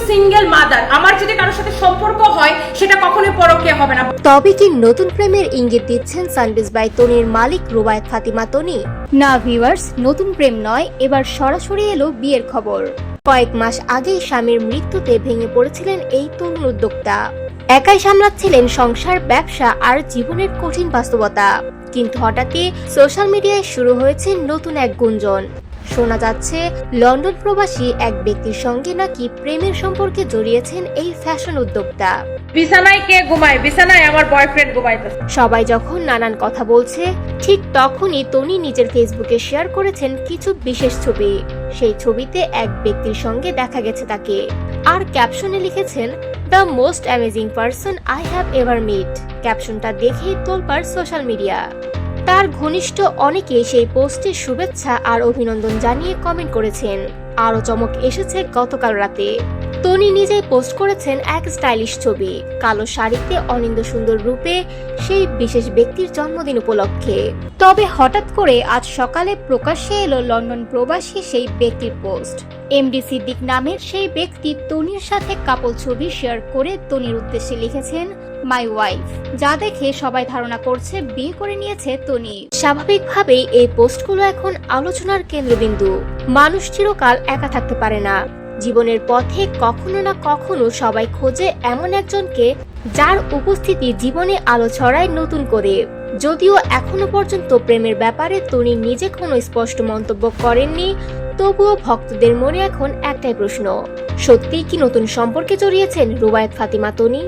Single mother, আমার যদি কারোর সাথে সম্পর্ক হয় সেটা কখনোই পরকীয়া হবে না। তবে কি নতুন প্রেমের ইঙ্গিত দিচ্ছেন সানবিজ বাই তনির মালিক রুবায়েত ফাতিমা তনি? না ভিউয়ার্স, নতুন প্রেম নয়, এবার সরাসরি এলো বিয়ের খবর। কয়েক মাস আগেই স্বামীর মৃত্যুতে ভেঙে পড়েছিলেন এই তরুণ উদ্যোক্তা। একাই সামলাচ্ছিলেন সংসার, ব্যবসা আর জীবনের কঠিন বাস্তবতা। কিন্তু হঠাৎই সোশ্যাল মিডিয়ায় শুরু হয়েছে নতুন এক গুঞ্জন। শোনা যাচ্ছে লন্ডন প্রবাসী এক ব্যক্তির সঙ্গে নাকি প্রেমের সম্পর্কে জড়িয়েছেন এই ফ্যাশন উদ্যোক্তা। বিছানায় কে ঘুমায়? বিছানায় আমার বয়ফ্রেন্ড ঘুমাইতেছে। সবাই যখন নানান কথা বলছে, ঠিক তখনই তনি নিজের ফেসবুকে শেয়ার করেছেন কিছু বিশেষ ছবি। সেই ছবিতে এক ব্যক্তির সঙ্গে দেখা গেছে তাকে, আর ক্যাপশনে লিখেছেন the most amazing person I have ever meet. ক্যাপশনটা দেখেই তোলপাড় সোশ্যাল মিডিয়া। তার ঘনিষ্ঠ অনেকে সেই পোস্টে শুভেচ্ছা আর অভিনন্দন জানিয়ে কমেন্ট করেছেন। আরও চমক এসেছে গতকাল রাতে। তনি নিজেই পোস্ট করেছেন এক স্টাইলিশ ছবি, কালো শাড়িতে অনিন্দ সুন্দর রূপে, সেই বিশেষ ব্যক্তির জন্মদিন উপলক্ষে। তবে হঠাৎ করে আজ সকালে প্রকাশ্যে এলো লন্ডন প্রবাসী সেই ব্যক্তির পোস্ট। এমডি সিদ্দিক নামের সেই ব্যক্তি তনির সাথে কাপল ছবি শেয়ার করে তনির উদ্দেশ্যে লিখেছেন মাই ওয়াইফ, যা দেখে সবাই ধারণা করছে বিয়ে করে নিয়েছে তনি। স্বাভাবিকভাবেই এই পোস্টগুলো এখন আলোচনার কেন্দ্রবিন্দু। মানুষ চিরকাল একা থাকতে পারে না। জীবনের পথে কখনো না কখনো সবাই খোঁজে এমন একজনকে যার উপস্থিতি জীবনে আলো ছড়ায় নতুন করে। যদিও এখনো পর্যন্ত প্রেমের ব্যাপারে তনি নিজে কোনো স্পষ্ট মন্তব্য করেননি, তবুও ভক্তদের মনে এখন একটাই প্রশ্ন, সত্যিই কি নতুন সম্পর্কে জড়িয়েছেন রুবায়েত ফাতিমা তনি?